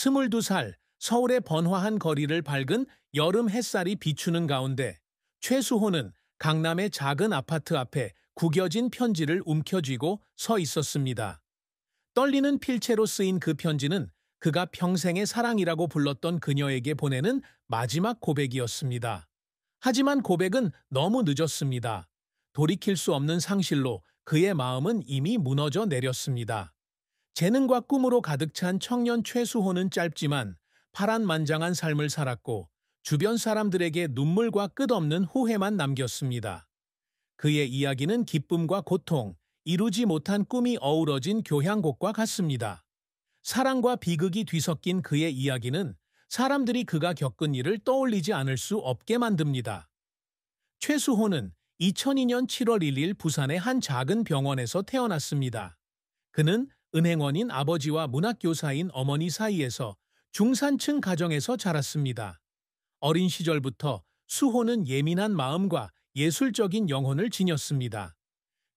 22살 서울의 번화한 거리를 밝은 여름 햇살이 비추는 가운데 최수호는 강남의 작은 아파트 앞에 구겨진 편지를 움켜쥐고 서 있었습니다. 떨리는 필체로 쓰인 그 편지는 그가 평생의 사랑이라고 불렀던 그녀에게 보내는 마지막 고백이었습니다. 하지만 고백은 너무 늦었습니다. 돌이킬 수 없는 상실로 그의 마음은 이미 무너져 내렸습니다. 재능과 꿈으로 가득 찬 청년 최수호는 짧지만 파란만장한 삶을 살았고 주변 사람들에게 눈물과 끝없는 후회만 남겼습니다. 그의 이야기는 기쁨과 고통, 이루지 못한 꿈이 어우러진 교향곡과 같습니다. 사랑과 비극이 뒤섞인 그의 이야기는 사람들이 그가 겪은 일을 떠올리지 않을 수 없게 만듭니다. 최수호는 2002년 7월 1일 부산의 한 작은 병원에서 태어났습니다. 그는 은행원인 아버지와 문학교사인 어머니 사이에서 중산층 가정에서 자랐습니다. 어린 시절부터 수호는 예민한 마음과 예술적인 영혼을 지녔습니다.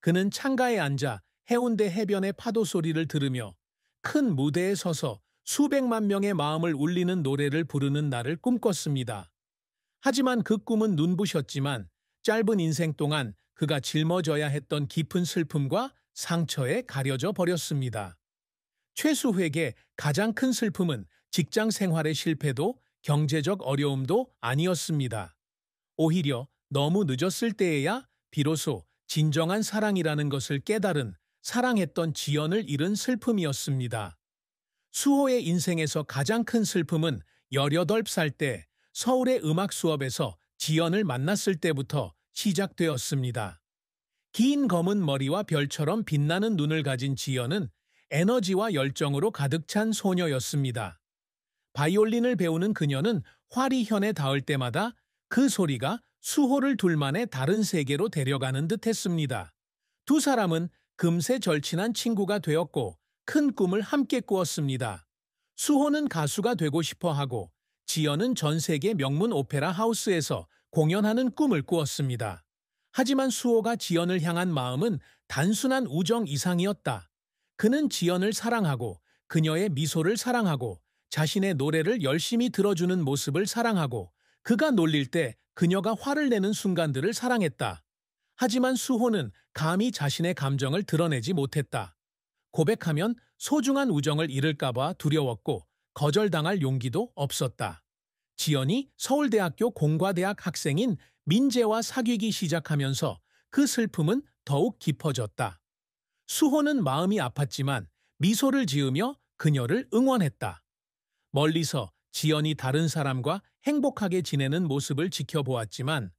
그는 창가에 앉아 해운대 해변의 파도 소리를 들으며 큰 무대에 서서 수백만 명의 마음을 울리는 노래를 부르는 날을 꿈꿨습니다. 하지만 그 꿈은 눈부셨지만 짧은 인생 동안 그가 짊어져야 했던 깊은 슬픔과 상처에 가려져 버렸습니다. 최수호에게 가장 큰 슬픔은 직장 생활의 실패도 경제적 어려움도 아니었습니다. 오히려 너무 늦었을 때에야 비로소 진정한 사랑이라는 것을 깨달은 사랑했던 지연을 잃은 슬픔이었습니다. 수호의 인생에서 가장 큰 슬픔은 18살 때 서울의 음악 수업에서 지연을 만났을 때부터 시작되었습니다. 긴 검은 머리와 별처럼 빛나는 눈을 가진 지연은 에너지와 열정으로 가득 찬 소녀였습니다. 바이올린을 배우는 그녀는 화리현에 닿을 때마다 그 소리가 수호를 둘만의 다른 세계로 데려가는 듯 했습니다. 두 사람은 금세 절친한 친구가 되었고 큰 꿈을 함께 꾸었습니다. 수호는 가수가 되고 싶어 하고 지연은 전 세계 명문 오페라 하우스에서 공연하는 꿈을 꾸었습니다. 하지만 수호가 지연을 향한 마음은 단순한 우정 이상이었다. 그는 지연을 사랑하고 그녀의 미소를 사랑하고 자신의 노래를 열심히 들어주는 모습을 사랑하고 그가 놀릴 때 그녀가 화를 내는 순간들을 사랑했다. 하지만 수호는 감히 자신의 감정을 드러내지 못했다. 고백하면 소중한 우정을 잃을까봐 두려웠고 거절당할 용기도 없었다. 지연이 서울대학교 공과대학 학생인 민재와 사귀기 시작하면서 그 슬픔은 더욱 깊어졌다. 수호는 마음이 아팠지만 미소를 지으며 그녀를 응원했다. 멀리서 지연이 다른 사람과 행복하게 지내는 모습을 지켜보았지만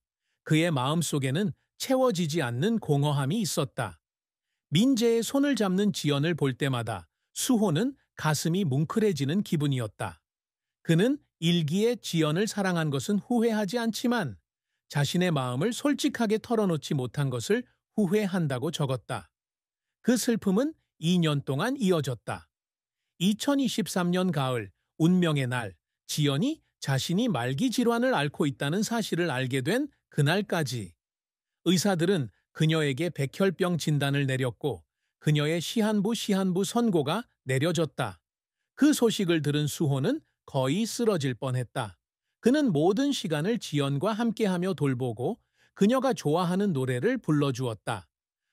그의 마음속에는 채워지지 않는 공허함이 있었다. 민재의 손을 잡는 지연을 볼 때마다 수호는 가슴이 뭉클해지는 기분이었다. 그는 일기에 지연을 사랑한 것은 후회하지 않지만 자신의 마음을 솔직하게 털어놓지 못한 것을 후회한다고 적었다. 그 슬픔은 2년 동안 이어졌다. 2023년 가을, 운명의 날, 지연이 자신이 말기 질환을 앓고 있다는 사실을 알게 된 그날까지 의사들은 그녀에게 백혈병 진단을 내렸고 그녀의 시한부 선고가 내려졌다. 그 소식을 들은 수호는 거의 쓰러질 뻔했다. 그는 모든 시간을 지연과 함께하며 돌보고 그녀가 좋아하는 노래를 불러주었다.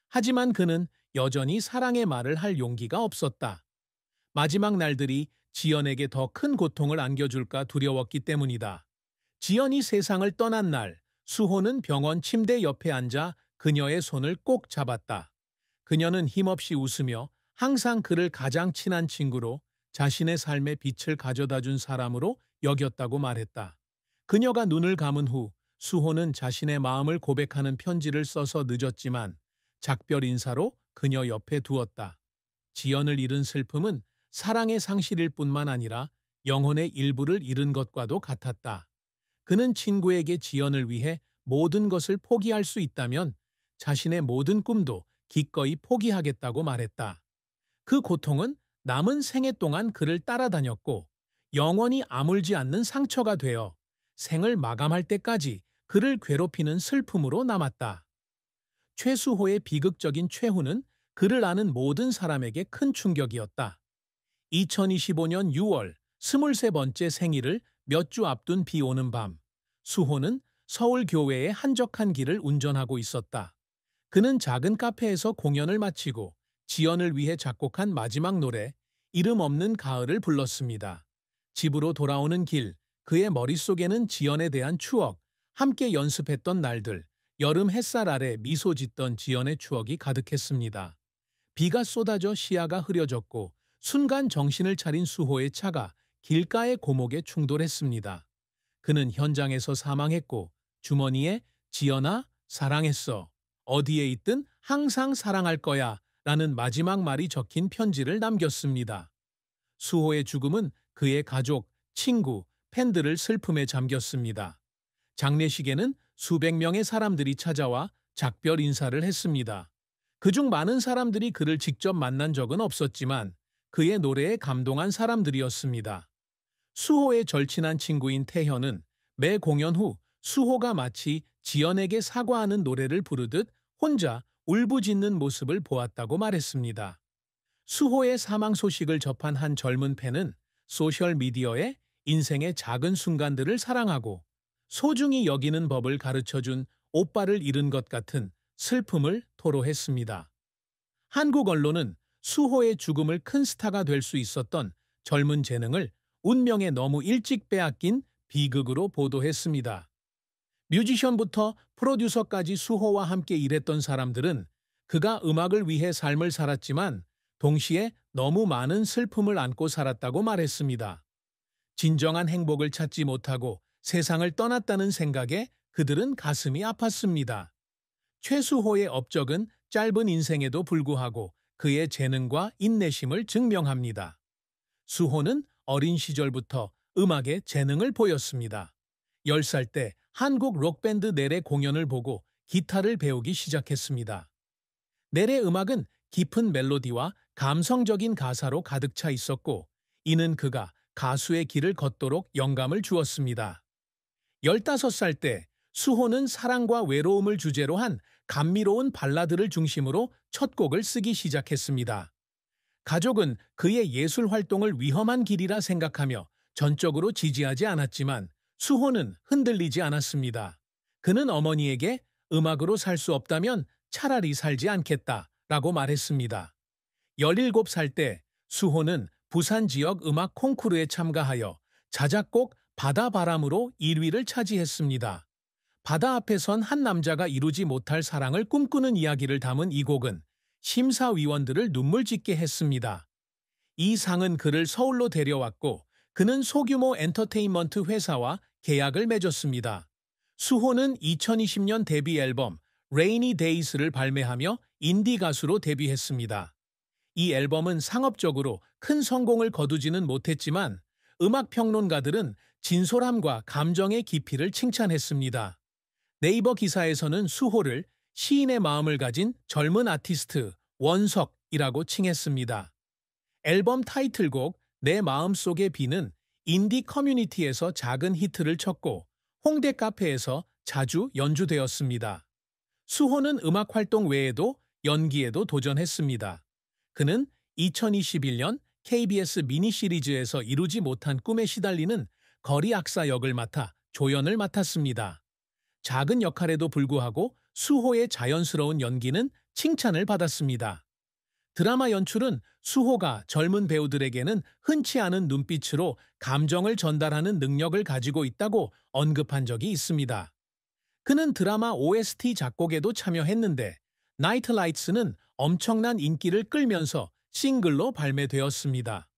하지만 그는 여전히 사랑의 말을 할 용기가 없었다. 마지막 날들이 지연에게 더 큰 고통을 안겨줄까 두려웠기 때문이다. 지연이 세상을 떠난 날, 수호는 병원 침대 옆에 앉아 그녀의 손을 꼭 잡았다. 그녀는 힘없이 웃으며 항상 그를 가장 친한 친구로 자신의 삶의 빛을 가져다준 사람으로 여겼다고 말했다. 그녀가 눈을 감은 후 수호는 자신의 마음을 고백하는 편지를 써서 늦었지만 작별 인사로 그녀 옆에 두었다. 지연을 잃은 슬픔은 사랑의 상실일 뿐만 아니라 영혼의 일부를 잃은 것과도 같았다. 그는 친구에게 지연을 위해 모든 것을 포기할 수 있다면 자신의 모든 꿈도 기꺼이 포기하겠다고 말했다. 그 고통은 남은 생애 동안 그를 따라다녔고 영원히 아물지 않는 상처가 되어 생을 마감할 때까지 그를 괴롭히는 슬픔으로 남았다. 최수호의 비극적인 최후는 그를 아는 모든 사람에게 큰 충격이었다. 2025년 6월 23번째 생일을 몇 주 앞둔 비 오는 밤, 수호는 서울 교외의 한적한 길을 운전하고 있었다. 그는 작은 카페에서 공연을 마치고 지연을 위해 작곡한 마지막 노래, 이름 없는 가을을 불렀습니다. 집으로 돌아오는 길, 그의 머릿속에는 지연에 대한 추억, 함께 연습했던 날들, 여름 햇살 아래 미소 짓던 지연의 추억이 가득했습니다. 비가 쏟아져 시야가 흐려졌고 순간 정신을 차린 수호의 차가 길가의 고목에 충돌했습니다. 그는 현장에서 사망했고 주머니에 지연아, 사랑했어. 어디에 있든 항상 사랑할 거야. 라는 마지막 말이 적힌 편지를 남겼습니다. 수호의 죽음은 그의 가족, 친구, 팬들을 슬픔에 잠겼습니다. 장례식에는 수백 명의 사람들이 찾아와 작별 인사를 했습니다. 그중 많은 사람들이 그를 직접 만난 적은 없었지만 그의 노래에 감동한 사람들이었습니다. 수호의 절친한 친구인 태현은 매 공연 후 수호가 마치 지연에게 사과하는 노래를 부르듯 혼자 울부짖는 모습을 보았다고 말했습니다. 수호의 사망 소식을 접한 한 젊은 팬은 소셜미디어에 인생의 작은 순간들을 사랑하고 소중히 여기는 법을 가르쳐준 오빠를 잃은 것 같은 슬픔을 토로했습니다. 한국 언론은 수호의 죽음을 큰 스타가 될 수 있었던 젊은 재능을 운명에 너무 일찍 빼앗긴 비극으로 보도했습니다. 뮤지션부터 프로듀서까지 수호와 함께 일했던 사람들은 그가 음악을 위해 삶을 살았지만 동시에 너무 많은 슬픔을 안고 살았다고 말했습니다. 진정한 행복을 찾지 못하고 세상을 떠났다는 생각에 그들은 가슴이 아팠습니다. 최수호의 업적은 짧은 인생에도 불구하고 그의 재능과 인내심을 증명합니다. 수호는 어린 시절부터 음악에 재능을 보였습니다. 10살 때 한국 록밴드 넬의 공연을 보고 기타를 배우기 시작했습니다. 넬의 음악은 깊은 멜로디와 감성적인 가사로 가득 차 있었고 이는 그가 가수의 길을 걷도록 영감을 주었습니다. 15살 때 수호는 사랑과 외로움을 주제로 한 감미로운 발라드를 중심으로 첫 곡을 쓰기 시작했습니다. 가족은 그의 예술 활동을 위험한 길이라 생각하며 전적으로 지지하지 않았지만 수호는 흔들리지 않았습니다. 그는 어머니에게 음악으로 살 수 없다면 차라리 살지 않겠다라고 말했습니다. 17살 때 수호는 부산 지역 음악 콩쿠르에 참가하여 자작곡 바다바람으로 1위를 차지했습니다. 바다 앞에 선 한 남자가 이루지 못할 사랑을 꿈꾸는 이야기를 담은 이 곡은 심사위원들을 눈물 짓게 했습니다. 이 상은 그를 서울로 데려왔고 그는 소규모 엔터테인먼트 회사와 계약을 맺었습니다. 수호는 2020년 데뷔 앨범 Rainy Days를 발매하며 인디 가수로 데뷔했습니다. 이 앨범은 상업적으로 큰 성공을 거두지는 못했지만 음악 평론가들은 진솔함과 감정의 깊이를 칭찬했습니다. 네이버 기사에서는 수호를 시인의 마음을 가진 젊은 아티스트 원석이라고 칭했습니다. 앨범 타이틀곡 내 마음속의 비는 인디 커뮤니티에서 작은 히트를 쳤고 홍대 카페에서 자주 연주되었습니다. 수호는 음악 활동 외에도 연기에도 도전했습니다. 그는 2021년 KBS 미니 시리즈에서 이루지 못한 꿈에 시달리는 거리 악사 역을 맡아 조연을 맡았습니다. 작은 역할에도 불구하고 수호의 자연스러운 연기는 칭찬을 받았습니다. 드라마 연출은 수호가 젊은 배우들에게는 흔치 않은 눈빛으로 감정을 전달하는 능력을 가지고 있다고 언급한 적이 있습니다. 그는 드라마 OST 작곡에도 참여했는데 나이트 라이츠는 엄청난 인기를 끌면서 싱글로 발매되었습니다.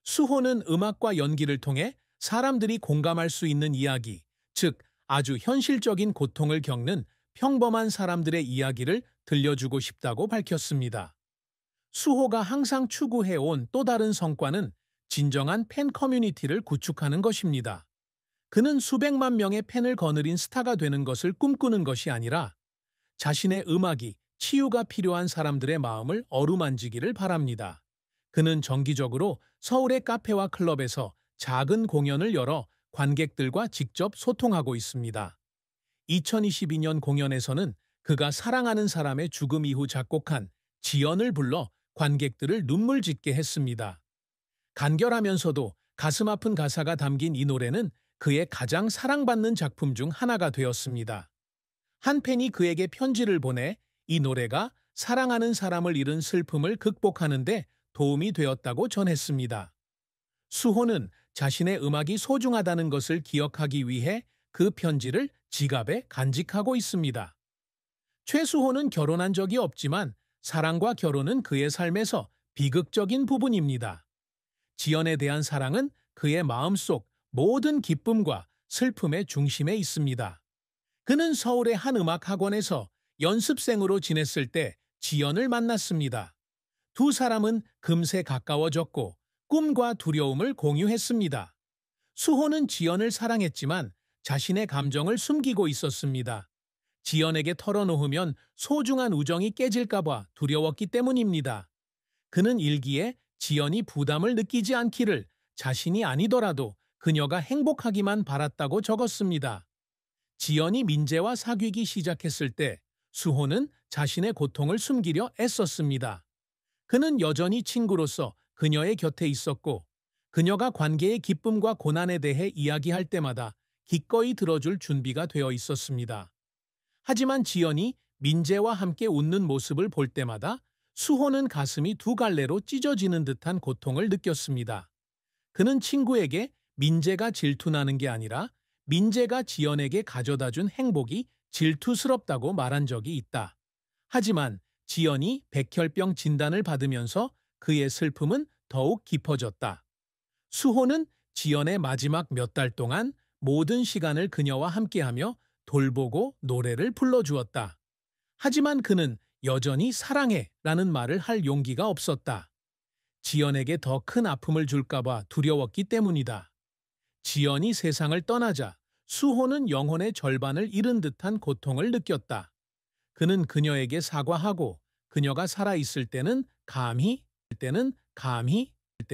수호는 음악과 연기를 통해 사람들이 공감할 수 있는 이야기, 즉 아주 현실적인 고통을 겪는 평범한 사람들의 이야기를 들려주고 싶다고 밝혔습니다. 수호가 항상 추구해온 또 다른 성과는 진정한 팬 커뮤니티를 구축하는 것입니다. 그는 수백만 명의 팬을 거느린 스타가 되는 것을 꿈꾸는 것이 아니라 자신의 음악이 치유가 필요한 사람들의 마음을 어루만지기를 바랍니다. 그는 정기적으로 서울의 카페와 클럽에서 작은 공연을 열어 관객들과 직접 소통하고 있습니다. 2022년 공연에서는 그가 사랑하는 사람의 죽음 이후 작곡한 지연을 불러 관객들을 눈물 짓게 했습니다. 간결하면서도 가슴 아픈 가사가 담긴 이 노래는 그의 가장 사랑받는 작품 중 하나가 되었습니다. 한 팬이 그에게 편지를 보내 이 노래가 사랑하는 사람을 잃은 슬픔을 극복하는데 도움이 되었다고 전했습니다. 수호는 자신의 음악이 소중하다는 것을 기억하기 위해 그 편지를 지갑에 간직하고 있습니다. 최수호는 결혼한 적이 없지만 사랑과 결혼은 그의 삶에서 비극적인 부분입니다. 지연에 대한 사랑은 그의 마음속 모든 기쁨과 슬픔의 중심에 있습니다. 그는 서울의 한 음악학원에서 연습생으로 지냈을 때 지연을 만났습니다. 두 사람은 금세 가까워졌고 꿈과 두려움을 공유했습니다. 수호는 지연을 사랑했지만 자신의 감정을 숨기고 있었습니다. 지연에게 털어놓으면 소중한 우정이 깨질까봐 두려웠기 때문입니다. 그는 일기에 지연이 부담을 느끼지 않기를 자신이 아니더라도 그녀가 행복하기만 바랐다고 적었습니다. 지연이 민재와 사귀기 시작했을 때 수호는 자신의 고통을 숨기려 애썼습니다. 그는 여전히 친구로서 그녀의 곁에 있었고 그녀가 관계의 기쁨과 고난에 대해 이야기할 때마다 기꺼이 들어줄 준비가 되어 있었습니다. 하지만 지연이 민재와 함께 웃는 모습을 볼 때마다 수호는 가슴이 두 갈래로 찢어지는 듯한 고통을 느꼈습니다. 그는 친구에게 민재가 질투나는 게 아니라 민재가 지연에게 가져다준 행복이 질투스럽다고 말한 적이 있다. 하지만 지연이 백혈병 진단을 받으면서 그의 슬픔은 더욱 깊어졌다. 수호는 지연의 마지막 몇 달 동안 모든 시간을 그녀와 함께하며 돌보고 노래를 불러주었다. 하지만 그는 여전히 사랑해 라는 말을 할 용기가 없었다. 지연에게 더 큰 아픔을 줄까봐 두려웠기 때문이다. 지연이 세상을 떠나자 수호는 영혼의 절반을 잃은 듯한 고통을 느꼈다. 그는 그녀에게 사과하고 그녀가 살아있을 때는 감히